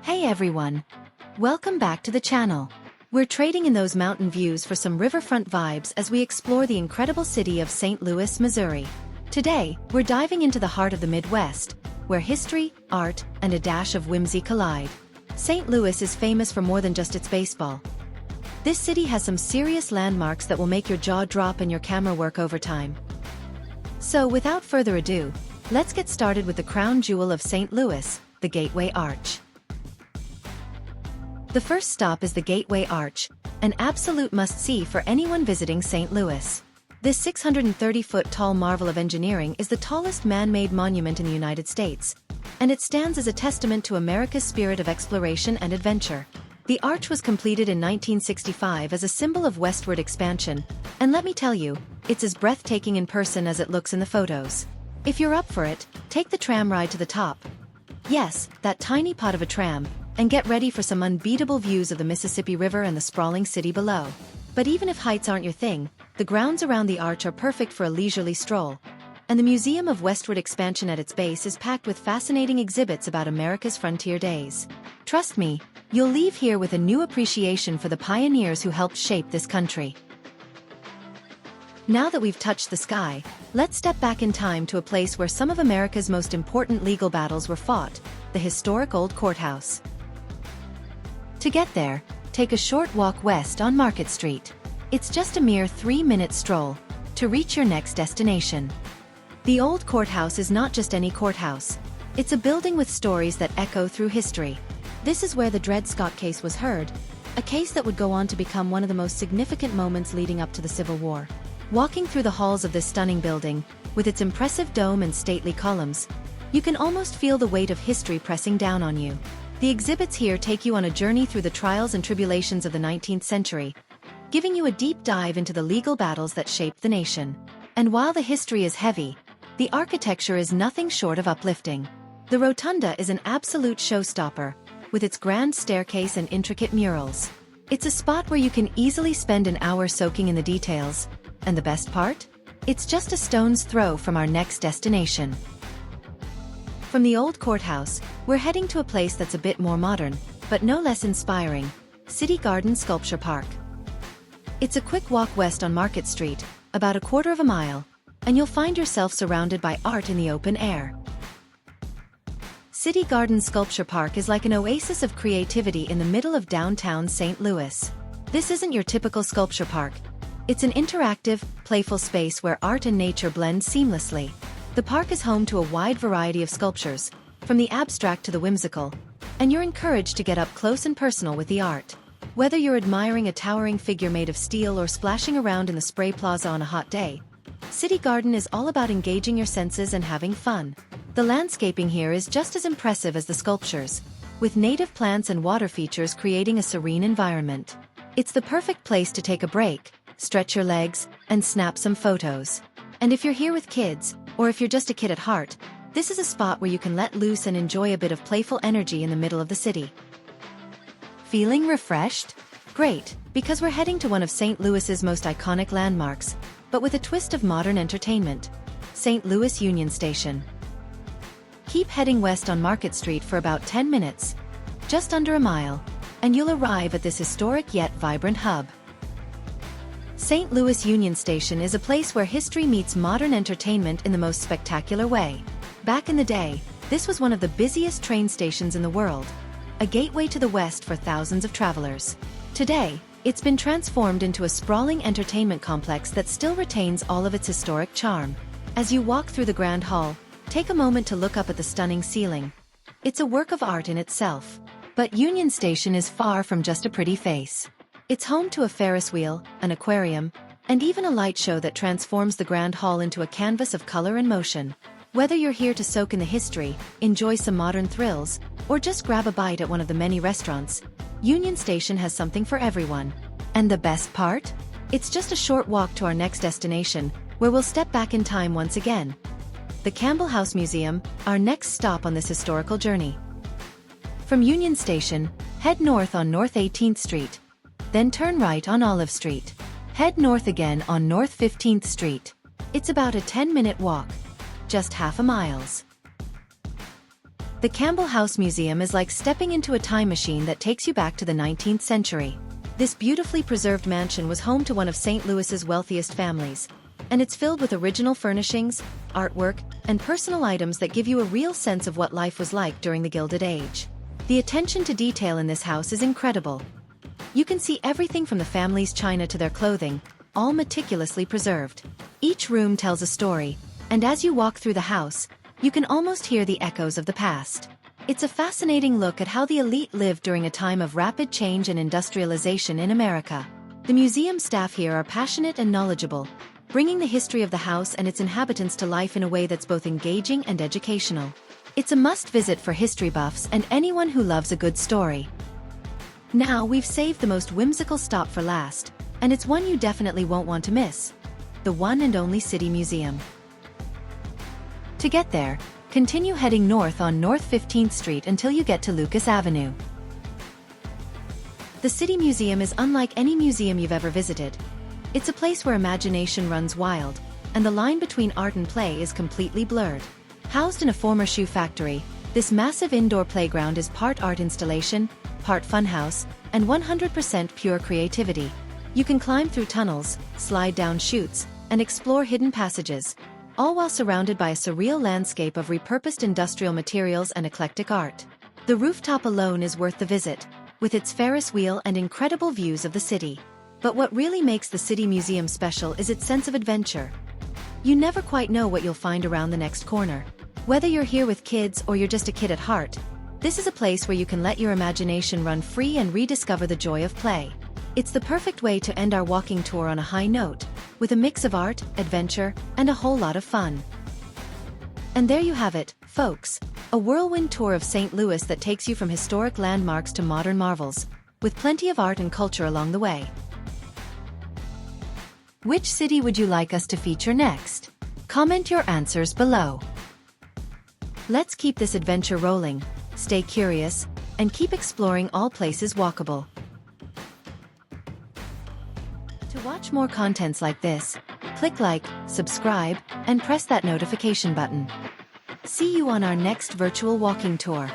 Hey everyone! Welcome back to the channel. We're trading in those mountain views for some riverfront vibes as we explore the incredible city of St. Louis, Missouri. Today, we're diving into the heart of the Midwest, where history, art, and a dash of whimsy collide. St. Louis is famous for more than just its baseball. This city has some serious landmarks that will make your jaw drop and your camera work overtime. So without further ado, let's get started with the crown jewel of St. Louis, the Gateway Arch. The first stop is the Gateway Arch, an absolute must-see for anyone visiting St. Louis. This 630-foot-tall marvel of engineering is the tallest man-made monument in the United States, and it stands as a testament to America's spirit of exploration and adventure. The arch was completed in 1965 as a symbol of westward expansion, and let me tell you, it's as breathtaking in person as it looks in the photos. If you're up for it, take the tram ride to the top. Yes, that tiny pot of a tram, and get ready for some unbeatable views of the Mississippi River and the sprawling city below. But even if heights aren't your thing, the grounds around the arch are perfect for a leisurely stroll. And the Museum of Westward Expansion at its base is packed with fascinating exhibits about America's frontier days. Trust me, you'll leave here with a new appreciation for the pioneers who helped shape this country. Now that we've touched the sky, let's step back in time to a place where some of America's most important legal battles were fought, the historic old courthouse. To get there, take a short walk west on Market Street. It's just a mere 3-minute stroll to reach your next destination. The old courthouse is not just any courthouse. It's a building with stories that echo through history. This is where the Dred Scott case was heard, a case that would go on to become one of the most significant moments leading up to the Civil War. Walking through the halls of this stunning building, with its impressive dome and stately columns, you can almost feel the weight of history pressing down on you. The exhibits here take you on a journey through the trials and tribulations of the 19th century, giving you a deep dive into the legal battles that shaped the nation. And while the history is heavy, the architecture is nothing short of uplifting. The rotunda is an absolute showstopper, with its grand staircase and intricate murals. It's a spot where you can easily spend an hour soaking in the details, and the best part? It's just a stone's throw from our next destination. From the old courthouse, we're heading to a place that's a bit more modern, but no less inspiring, Citygarden Sculpture Park. It's a quick walk west on Market Street, about a quarter of a mile, and you'll find yourself surrounded by art in the open air. Citygarden Sculpture Park is like an oasis of creativity in the middle of downtown St. Louis. This isn't your typical sculpture park. It's an interactive, playful space where art and nature blend seamlessly. The park is home to a wide variety of sculptures, from the abstract to the whimsical, and you're encouraged to get up close and personal with the art. Whether you're admiring a towering figure made of steel or splashing around in the spray plaza on a hot day, Citygarden is all about engaging your senses and having fun. The landscaping here is just as impressive as the sculptures, with native plants and water features creating a serene environment. It's the perfect place to take a break, stretch your legs, and snap some photos. And if you're here with kids, or if you're just a kid at heart, this is a spot where you can let loose and enjoy a bit of playful energy in the middle of the city. Feeling refreshed? Great, because we're heading to one of St. Louis's most iconic landmarks, but with a twist of modern entertainment, St. Louis Union Station. Keep heading west on Market Street for about 10 minutes, just under a mile, and you'll arrive at this historic yet vibrant hub. St. Louis Union Station is a place where history meets modern entertainment in the most spectacular way. Back in the day, this was one of the busiest train stations in the world, a gateway to the west for thousands of travelers. Today, it's been transformed into a sprawling entertainment complex that still retains all of its historic charm. As you walk through the Grand Hall, take a moment to look up at the stunning ceiling. It's a work of art in itself. But Union Station is far from just a pretty face. It's home to a Ferris wheel, an aquarium, and even a light show that transforms the Grand Hall into a canvas of color and motion. Whether you're here to soak in the history, enjoy some modern thrills, or just grab a bite at one of the many restaurants, Union Station has something for everyone. And the best part? It's just a short walk to our next destination, where we'll step back in time once again. The Campbell House Museum, our next stop on this historical journey. From Union Station, head north on North 18th Street. Then turn right on Olive Street. Head north again on North 15th Street. It's about a 10-minute walk. Just half a mile. The Campbell House Museum is like stepping into a time machine that takes you back to the 19th century. This beautifully preserved mansion was home to one of St. Louis's wealthiest families, and it's filled with original furnishings, artwork, and personal items that give you a real sense of what life was like during the Gilded Age. The attention to detail in this house is incredible. You can see everything from the family's china to their clothing, all meticulously preserved. Each room tells a story, and as you walk through the house, you can almost hear the echoes of the past. It's a fascinating look at how the elite lived during a time of rapid change and industrialization in America. The museum staff here are passionate and knowledgeable, bringing the history of the house and its inhabitants to life in a way that's both engaging and educational. It's a must-visit for history buffs and anyone who loves a good story. Now we've saved the most whimsical stop for last, and it's one you definitely won't want to miss: the one and only City Museum. To get there, continue heading north on North 15th Street until you get to Lucas Avenue. The City Museum is unlike any museum you've ever visited. It's a place where imagination runs wild, and the line between art and play is completely blurred. Housed in a former shoe factory, this massive indoor playground is part art installation, part funhouse, and 100% pure creativity. You can climb through tunnels, slide down chutes, and explore hidden passages, all while surrounded by a surreal landscape of repurposed industrial materials and eclectic art. The rooftop alone is worth the visit, with its Ferris wheel and incredible views of the city. But what really makes the City Museum special is its sense of adventure. You never quite know what you'll find around the next corner. Whether you're here with kids or you're just a kid at heart, this is a place where you can let your imagination run free and rediscover the joy of play. It's the perfect way to end our walking tour on a high note, with a mix of art, adventure, and a whole lot of fun. And there you have it, folks, a whirlwind tour of St. Louis that takes you from historic landmarks to modern marvels, with plenty of art and culture along the way. Which city would you like us to feature next? Comment your answers below. Let's keep this adventure rolling, stay curious, and keep exploring all places walkable. To watch more contents like this, click like, subscribe, and press that notification button. See you on our next virtual walking tour.